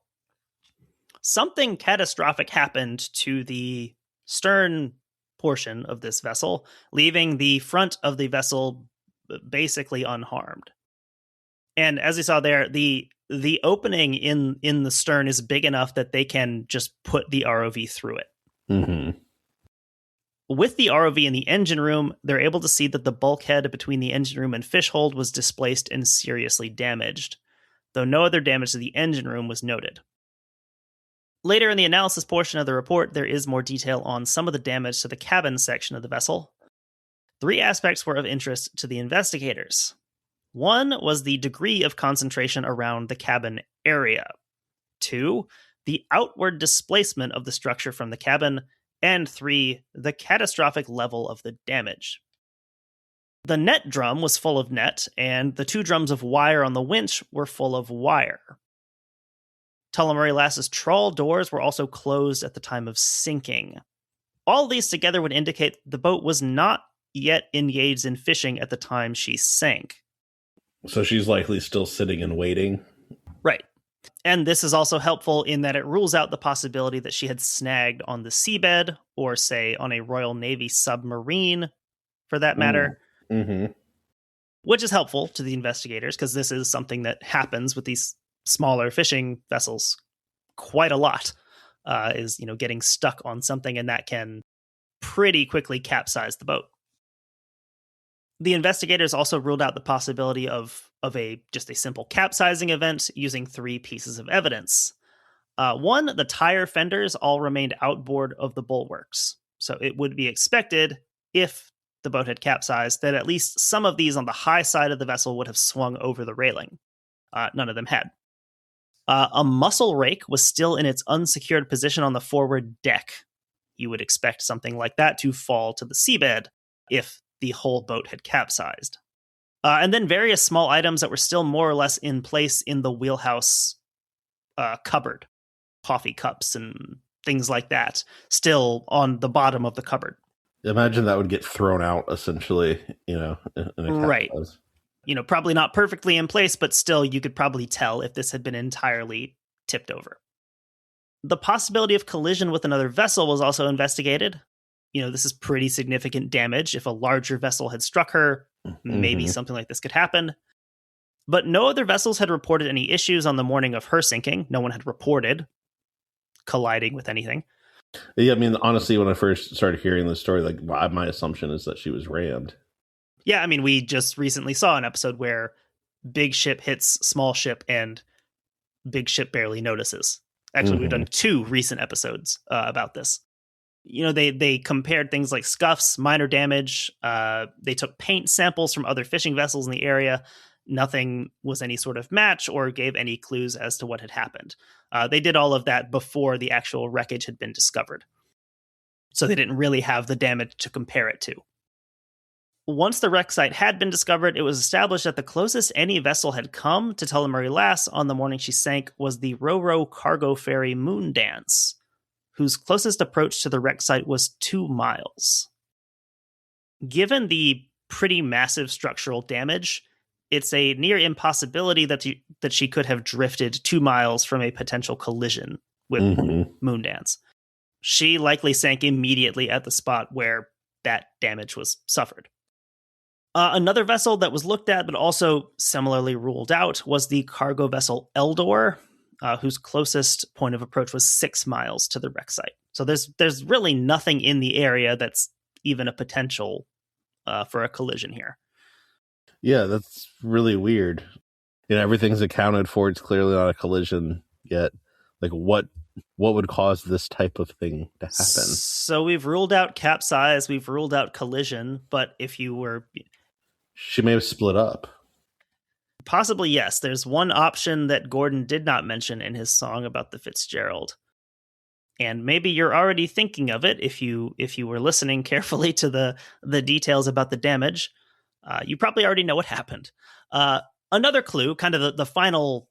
something catastrophic happened to the stern portion of this vessel, leaving the front of the vessel basically unharmed. And as you saw there, the opening in the stern is big enough that they can just put the ROV through it. Mm-hmm. With the ROV in the engine room, they're able to see that the bulkhead between the engine room and fish hold was displaced and seriously damaged, though no other damage to the engine room was noted. Later in the analysis portion of the report, there is more detail on some of the damage to the cabin section of the vessel. 3 aspects were of interest to the investigators. 1 was the degree of concentration around the cabin area. 2, the outward displacement of the structure from the cabin. And 3, the catastrophic level of the damage. The net drum was full of net, and the 2 drums of wire on the winch were full of wire. Tullaghmurry Lass's trawl doors were also closed at the time of sinking. All these together would indicate the boat was not yet engaged in fishing at the time she sank. So she's likely still sitting and waiting. Right. And this is also helpful in that it rules out the possibility that she had snagged on the seabed, or say on a Royal Navy submarine, for that matter. Mm-hmm. Which is helpful to the investigators, because this is something that happens with these smaller fishing vessels quite a lot, is, getting stuck on something, and that can pretty quickly capsize the boat. The investigators also ruled out the possibility of just a simple capsizing event using 3 pieces of evidence. 1, the tire fenders all remained outboard of the bulwarks. So it would be expected, if the boat had capsized, that at least some of these on the high side of the vessel would have swung over the railing. None of them had. A mussel rake was still in its unsecured position on the forward deck. You would expect something like that to fall to the seabed if the whole boat had capsized. And then various small items that were still more or less in place in the wheelhouse cupboard. Coffee cups and things like that, still on the bottom of the cupboard. Imagine that would get thrown out, essentially, in a right. Probably not perfectly in place, but still you could probably tell if this had been entirely tipped over. The possibility of collision with another vessel was also investigated. This is pretty significant damage. If a larger vessel had struck her, maybe something like this could happen. But no other vessels had reported any issues on the morning of her sinking. No one had reported colliding with anything. Yeah, I mean, honestly, when I first started hearing this story, my assumption is that she was rammed. Yeah, we just recently saw an episode where big ship hits small ship and big ship barely notices. Actually, we've done 2 recent episodes about this. They compared things like scuffs, minor damage. They took paint samples from other fishing vessels in the area. Nothing was any sort of match or gave any clues as to what had happened. They did all of that before the actual wreckage had been discovered. So they didn't really have the damage to compare it to. Once the wreck site had been discovered, it was established that the closest any vessel had come to Tullaghmurry Lass on the morning she sank was the Ro-Ro cargo ferry Moondance, whose closest approach to the wreck site was 2 miles. Given the pretty massive structural damage, it's a near impossibility that she could have drifted 2 miles from a potential collision with Moondance. She likely sank immediately at the spot where that damage was suffered. Another vessel that was looked at but also similarly ruled out was the cargo vessel Eldor, whose closest point of approach was 6 miles to the wreck site. So there's really nothing in the area that's even a potential for a collision here. Yeah, that's really weird. Everything's accounted for. It's clearly not a collision yet. Like, what would cause this type of thing to happen? So we've ruled out capsize, we've ruled out collision, but if you were... She may have split up. Possibly, yes. There's one option that Gordon did not mention in his song about the Fitzgerald. And maybe you're already thinking of it if you were listening carefully to the details about the damage. You probably already know what happened. Another clue, kind of the final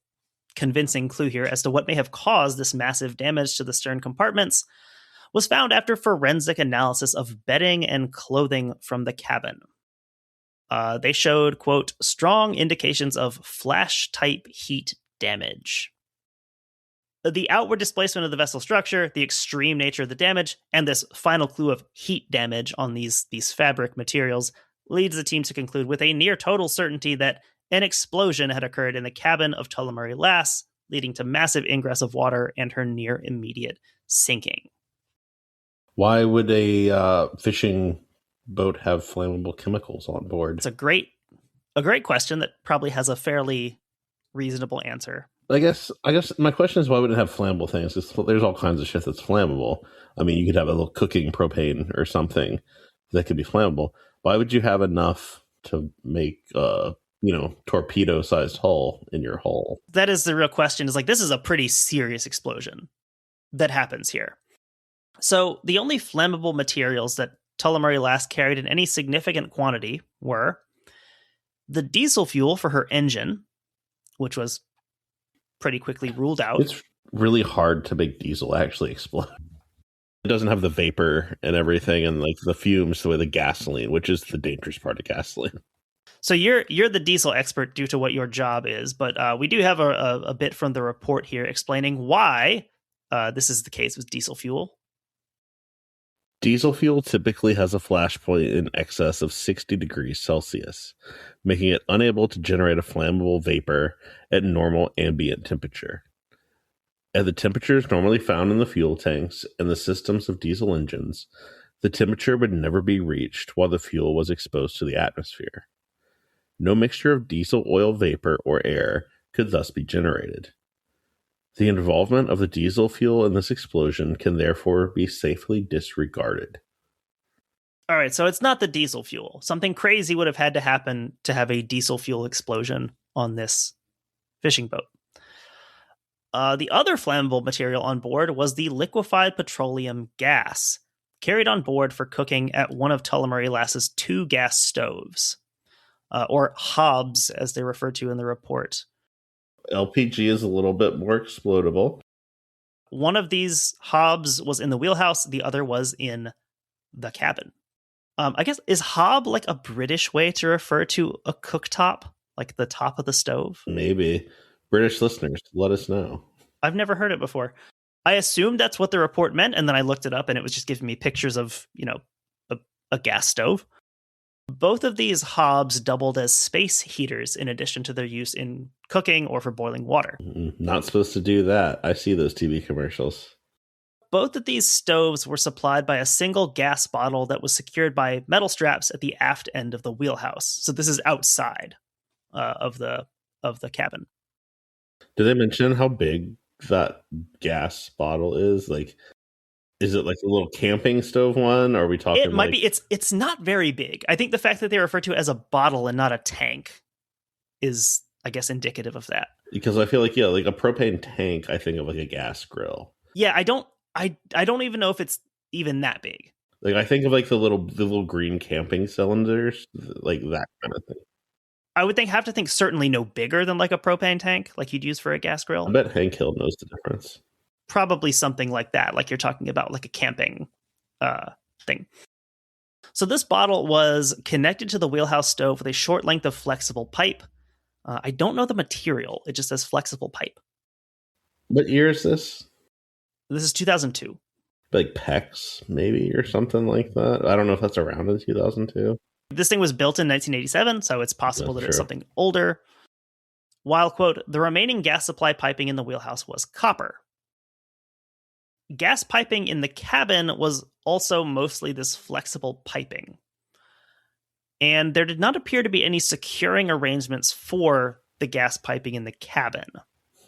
convincing clue here as to what may have caused this massive damage to the stern compartments, was found after forensic analysis of bedding and clothing from the cabin. They showed, quote, strong indications of flash-type heat damage. The outward displacement of the vessel structure, the extreme nature of the damage, and this final clue of heat damage on these fabric materials leads the team to conclude with a near total certainty that an explosion had occurred in the cabin of Tullaghmurry Lass, leading to massive ingress of water and her near immediate sinking. Why would a fishing boat have flammable chemicals on board? It's a great question that probably has a fairly reasonable answer. I guess my question is, why would it have flammable things? There's all kinds of shit that's flammable. I mean, you could have a little cooking propane or something that could be flammable. Why would you have enough to make torpedo-sized hull in your hull? That is the real question. Is like, this is a pretty serious explosion that happens here. So the only flammable materials that Tullaghmurry Lass carried in any significant quantity were the diesel fuel for her engine, which was pretty quickly ruled out. It's really hard to make diesel actually explode. It doesn't have the vapor and everything and like the fumes the way the gasoline, which is the dangerous part of gasoline. So you're the diesel expert due to what your job is, but we do have a bit from the report here explaining why this is the case with diesel fuel. Diesel fuel typically has a flash point in excess of 60 degrees Celsius, making it unable to generate a flammable vapor at normal ambient temperature. At the temperatures normally found in the fuel tanks and the systems of diesel engines, the temperature would never be reached while the fuel was exposed to the atmosphere. No mixture of diesel oil vapor or air could thus be generated. The involvement of the diesel fuel in this explosion can therefore be safely disregarded. All right, so it's not the diesel fuel. Something crazy would have had to happen to have a diesel fuel explosion on this fishing boat. The other flammable material on board was the liquefied petroleum gas, carried on board for cooking at one of Tullaghmurry Lass's 2 gas stoves, or hobs, as they're referred to in the report. LPG is a little bit more explodable. One of these hobs was in the wheelhouse, the other was in the cabin. I guess, is hob like a British way to refer to a cooktop? Like the top of the stove? Maybe. British listeners, let us know. I've never heard it before. I assumed that's what the report meant, and then I looked it up, and it was just giving me pictures of, a gas stove. Both of these hobs doubled as space heaters in addition to their use in cooking or for boiling water. Not supposed to do that. I see those TV commercials. Both of these stoves were supplied by a single gas bottle that was secured by metal straps at the aft end of the wheelhouse. So this is outside of the cabin. Did they mention how big that gas bottle is? Like, is it like a little camping stove one? Or are we talking It might be. It's not very big. I think the fact that they refer to it as a bottle and not a tank is, I guess, indicative of that. Because I feel like, yeah, like a propane tank, I think of like a gas grill. Yeah, I don't even know if it's even that big. Like, I think of like the little green camping cylinders, like that kind of thing. I would have to think certainly no bigger than like a propane tank, like you'd use for a gas grill. I bet Hank Hill knows the difference. Probably something like that, like you're talking about, like a camping thing. So this bottle was connected to the wheelhouse stove with a short length of flexible pipe. I don't know the material. It just says flexible pipe. What year is this? This is 2002. Like PEX, maybe, or something like that. I don't know if that's around in 2002. This thing was built in 1987, so it's possible that it's True. something older. While, quote, the remaining gas supply piping in the wheelhouse was copper. Gas piping in the cabin was also mostly this flexible piping. And there did not appear to be any securing arrangements for the gas piping in the cabin.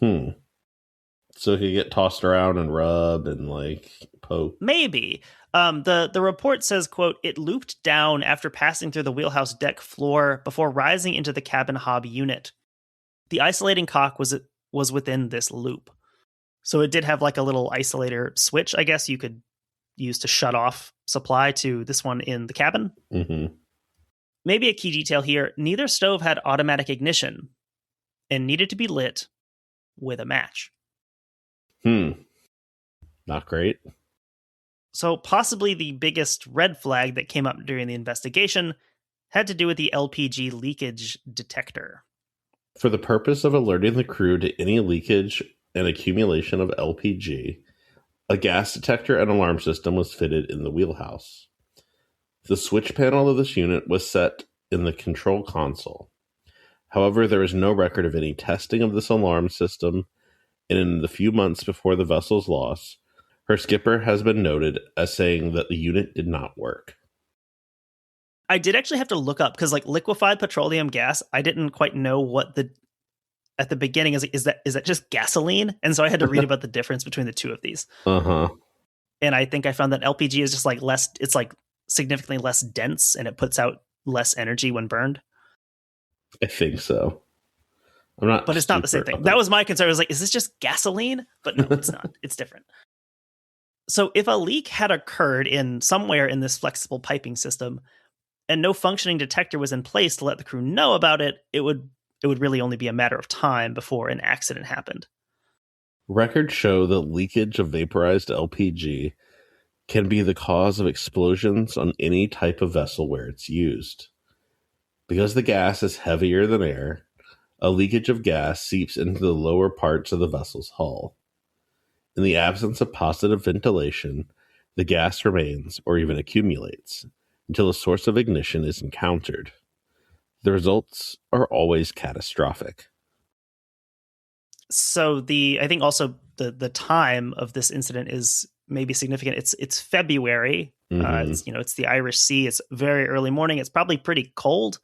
So it could get tossed around and rubbed and like poke. Maybe. The report says, quote, it looped down after passing through the wheelhouse deck floor before rising into the cabin hob unit. The isolating cock was within this loop. So it did have like a little isolator switch, I guess you could use to shut off supply to this one in the cabin. Mm-hmm. Maybe a key detail here, neither stove had automatic ignition and needed to be lit with a match. Not great. So possibly the biggest red flag that came up during the investigation had to do with the LPG leakage detector. For the purpose of alerting the crew to any leakage and accumulation of LPG, a gas detector and alarm system was fitted in the wheelhouse. The switch panel of this unit was set in the control console. However, there is no record of any testing of this alarm system, and in the few months before the vessel's loss, her skipper has been noted as saying that the unit did not work. I did actually have to look up, because like liquefied petroleum gas, I didn't quite know what at the beginning is that just gasoline? And so I had to read about the difference between the two of these. Uh-huh. And I think I found that LPG is just like less, it's like significantly less dense and it puts out less energy when burned. I think so. I'm not, but it's not the same thing. That was my concern. I was like, is this just gasoline? But no, it's not. It's different. So if a leak had occurred in somewhere in this flexible piping system and no functioning detector was in place to let the crew know about it, it would really only be a matter of time before an accident happened. Records show that leakage of vaporized LPG can be the cause of explosions on any type of vessel where it's used. Because the gas is heavier than air, a leakage of gas seeps into the lower parts of the vessel's hull. In the absence of positive ventilation, the gas remains or even accumulates until a source of ignition is encountered. The results are always catastrophic. So I think also the time of this incident is maybe significant. It's February. Mm-hmm. It's the Irish Sea. It's very early morning. It's probably pretty cold.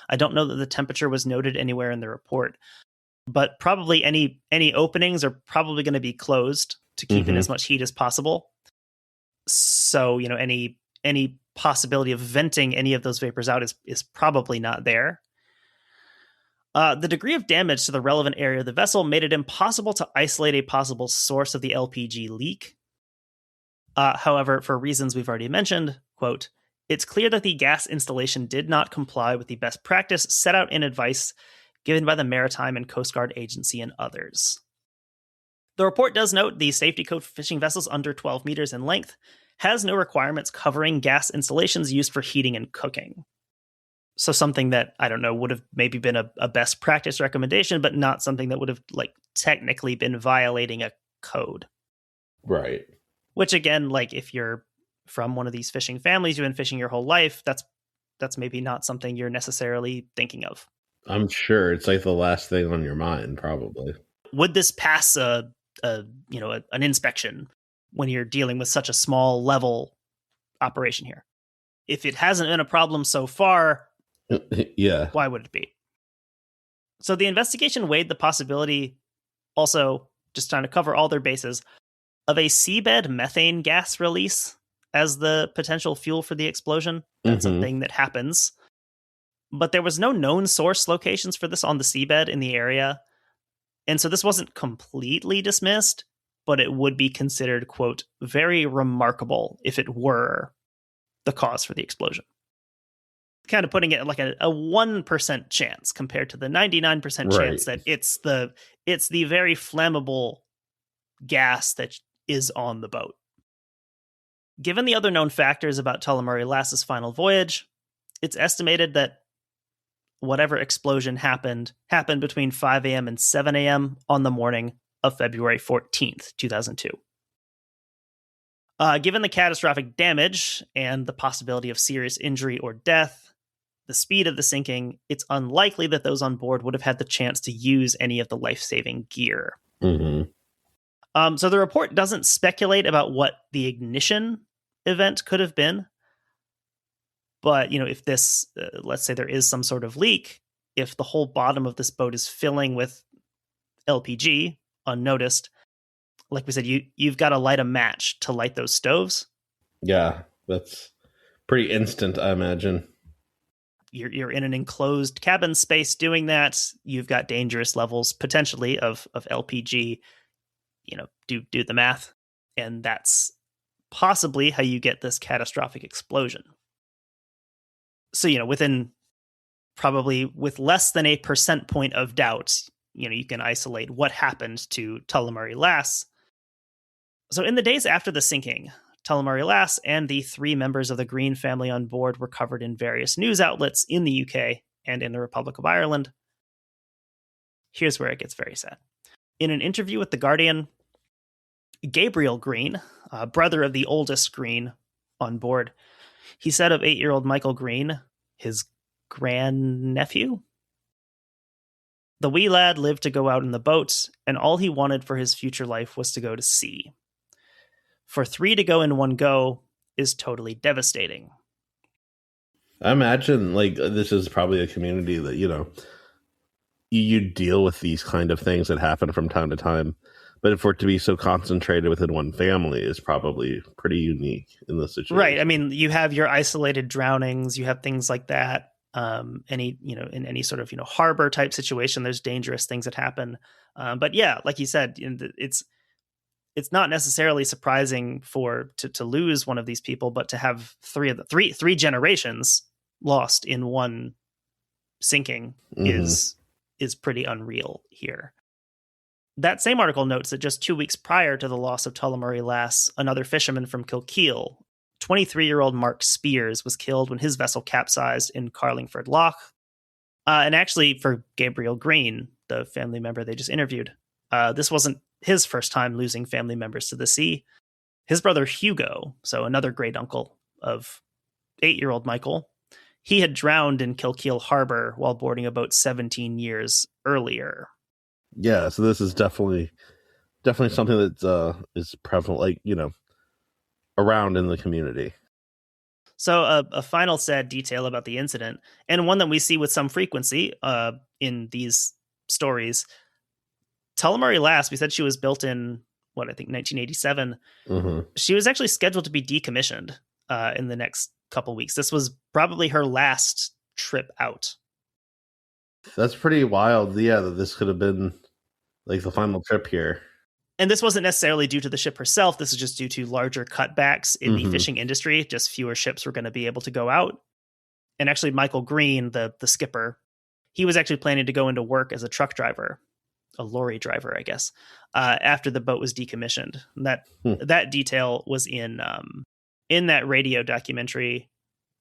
I don't know that the temperature was noted anywhere in the report, but probably any openings are probably going to be closed to keep in as much heat as possible. So, any possibility of venting any of those vapors out is probably not there. The degree of damage to the relevant area of the vessel made it impossible to isolate a possible source of the LPG leak. However, for reasons we've already mentioned, quote, it's clear that the gas installation did not comply with the best practice set out in advice given by the Maritime and Coast Guard Agency and others. The report does note the safety code for fishing vessels under 12 meters in length has no requirements covering gas installations used for heating and cooking. So something that, I don't know, would have maybe been a best practice recommendation, but not something that would have technically been violating a code. Right. Which again, if you're from one of these fishing families, you've been fishing your whole life, that's maybe not something you're necessarily thinking of. I'm sure it's the last thing on your mind, probably. Would this pass an inspection when you're dealing with such a small level operation here? If it hasn't been a problem so far, yeah, why would it be? So the investigation weighed the possibility also just trying to cover all their bases, of a seabed methane gas release as the potential fuel for the explosion. That's a thing that happens. But there was no known source locations for this on the seabed in the area. And so this wasn't completely dismissed, but it would be considered, quote, very remarkable if it were the cause for the explosion. Kind of putting it like a 1% chance compared to the 99% chance that it's the very flammable gas that is on the boat. Given the other known factors about Tullaghmurry Lass's final voyage, it's estimated that whatever explosion happened between 5 a.m. and 7 a.m. on the morning of February 14th, 2002. Given the catastrophic damage and the possibility of serious injury or death, the speed of the sinking, it's unlikely that those on board would have had the chance to use any of the life-saving gear. So the report doesn't speculate about what the ignition event could have been. But, if this, let's say there is some sort of leak, if the whole bottom of this boat is filling with LPG unnoticed, like we said, you've got to light a match to light those stoves. Yeah, that's pretty instant, I imagine. You're in an enclosed cabin space doing that. You've got dangerous levels potentially of LPG. Do the math, and that's possibly how you get this catastrophic explosion. So, within probably with less than a percent point of doubt, you can isolate what happened to Tullaghmurry Lass. So in the days after the sinking, Tullaghmurry Lass and the 3 members of the Green family on board were covered in various news outlets in the UK and in the Republic of Ireland. Here's where it gets very sad. In an interview with The Guardian, Gabriel Green, brother of the oldest Green on board, he said of 8-year-old Michael Green, his grandnephew, "The wee lad lived to go out in the boat, and all he wanted for his future life was to go to sea. For 3 to go in one go is totally devastating." I imagine this is probably a community that, you deal with these kind of things that happen from time to time. But for it to be so concentrated within one family is probably pretty unique in this situation. Right. I mean, you have your isolated drownings, you have things like that. In any sort of, harbor type situation, there's dangerous things that happen. But yeah, like you said, it's not necessarily surprising to lose one of these people, but to have three generations lost in one sinking is pretty unreal here. That same article notes that just 2 weeks prior to the loss of Tullaghmurry Lass, another fisherman from Kilkeel, 23-year-old Mark Spears, was killed when his vessel capsized in Carlingford Loch. And actually, for Gabriel Green, the family member they just interviewed, this wasn't his first time losing family members to the sea. His brother Hugo, so another great uncle of 8-year-old Michael, he had drowned in Kilkeel Harbor while boarding a boat 17 years earlier. Yeah, so this is definitely something that is prevalent, around in the community. So a final sad detail about the incident, and one that we see with some frequency in these stories. Tullaghmurry Lass, we said she was built in, 1987. She was actually scheduled to be decommissioned in the next couple weeks. This was probably her last trip out. That's pretty wild. Yeah, that this could have been the final trip here. And this wasn't necessarily due to the ship herself. This is just due to larger cutbacks in the fishing industry. Just fewer ships were going to be able to go out. And actually, Michael Green, the skipper, he was actually planning to go into work as a truck driver, a lorry driver, I guess, after the boat was decommissioned. And that detail was in that radio documentary.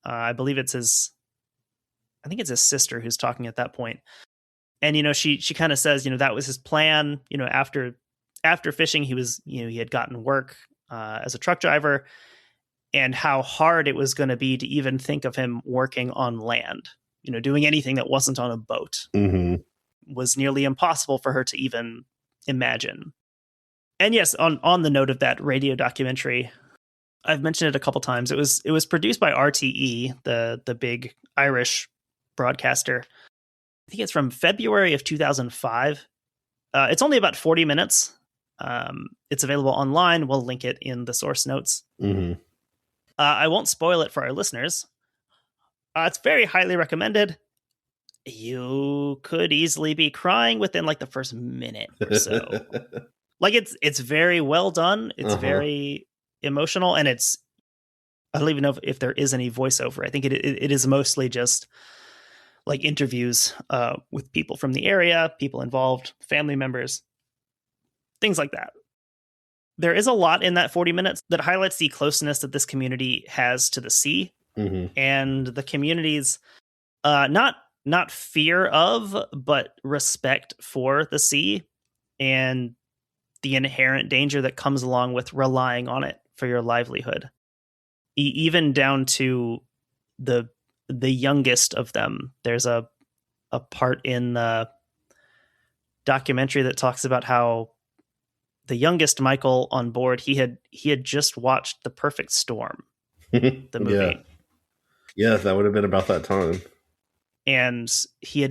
I believe it's his sister who's talking at that point. And, she kind of says, that was his plan. After fishing, he had gotten work as a truck driver, and how hard it was going to be to even think of him working on land, doing anything that wasn't on a boat was nearly impossible for her to even imagine. And yes, on the note of that radio documentary, I've mentioned it a couple times. It was produced by RTE, the big Irish broadcaster. I think it's from February of 2005. It's only about 40 minutes. It's available online. We'll link it in the source notes. Mm-hmm. I won't spoil it for our listeners. It's very highly recommended. You could easily be crying within like the first minute or so. Like it's very well done. It's very emotional, and I don't even know if there is any voiceover. I think it is mostly just like interviews with people from the area, people involved, family members, things like that. There is a lot in that 40 minutes that highlights the closeness that this community has to the sea, and the community's not fear of, but respect for the sea and the inherent danger that comes along with relying on it for your livelihood. Even down to the youngest of them. There's a part in the documentary that talks about how the youngest Michael on board, he had just watched The Perfect Storm, the movie. Yeah, that would have been about that time. And he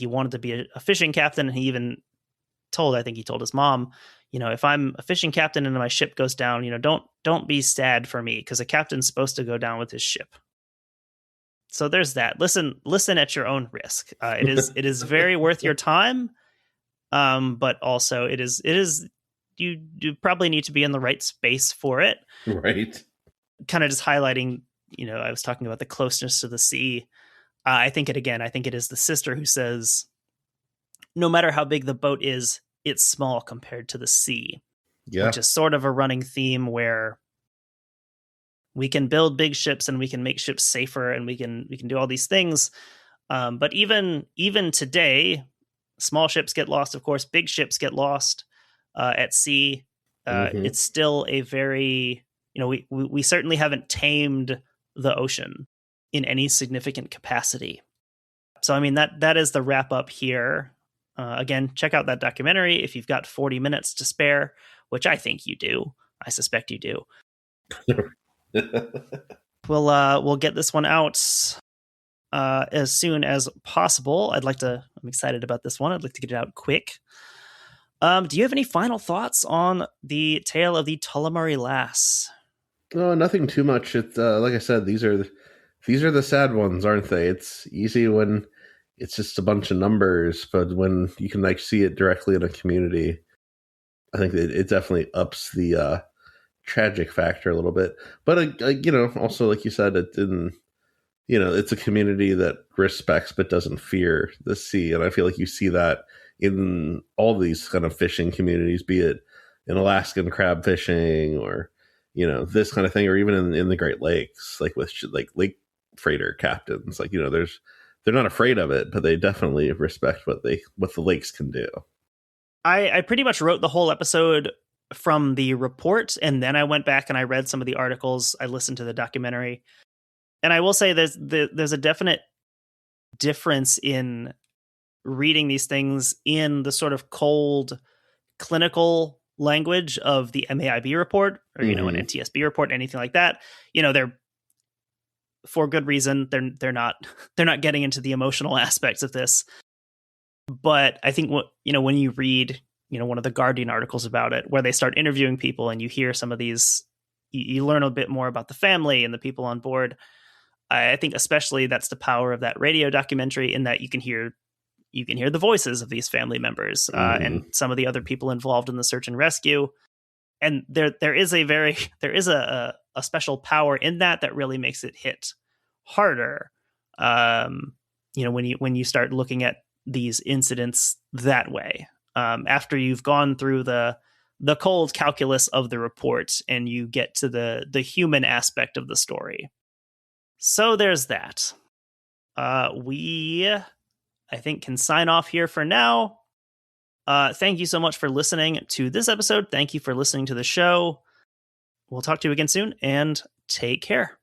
wanted to be a fishing captain, and he even told his mom, if I'm a fishing captain and my ship goes down, don't be sad for me, because a captain's supposed to go down with his ship. So there's that. Listen at your own risk. It is very worth your time. But also it is you probably need to be in the right space for it. Right. Kind of just highlighting, I was talking about the closeness to the sea. I think it is the sister who says, no matter how big the boat is, it's small compared to the sea. Yeah. Which is sort of a running theme where we can build big ships and we can make ships safer and we can do all these things. But even today, small ships get lost, of course. Big ships get lost at sea. It's still a very, we certainly haven't tamed the ocean in any significant capacity. So, I mean, that is the wrap up here. Again, check out that documentary if you've got 40 minutes to spare, which I think you do. I suspect you do. We'll get this one out as soon as possible. I'm excited about this one. I'd like to get it out quick. Do you have any final thoughts on the tale of the Tullaghmurry Lass? No, nothing too much. It's like I said, these are the sad ones, aren't they? It's easy when it's just a bunch of numbers, but when you can see it directly in a community, I think it definitely ups the tragic factor a little bit. But also like you said, it didn't. It's a community that respects but doesn't fear the sea, and I feel like you see that in all these kind of fishing communities, be it in Alaskan crab fishing or this kind of thing, or even in the Great Lakes, like with lake freighter captains, they're not afraid of it, but they definitely respect what the lakes can do. I pretty much wrote the whole episode from the report, and then I went back and I read some of the articles. I listened to the documentary, and I will say there's a definite difference in reading these things in the sort of cold clinical language of the MAIB report, or an NTSB report, anything like that. They're, for good reason, they're not getting into the emotional aspects of this. But I think when you read one of the Guardian articles about it, where they start interviewing people and you hear some of these, you learn a bit more about the family and the people on board. I think especially that's the power of that radio documentary, in that you can hear the voices of these family members and some of the other people involved in the search and rescue. And there is a special power in that really makes it hit harder. When you start looking at these incidents that way, after you've gone through the cold calculus of the report and you get to the human aspect of the story. So there's that. We, I think, can sign off here for now. Thank you so much for listening to this episode. Thank you for listening to the show. We'll talk to you again soon, and take care.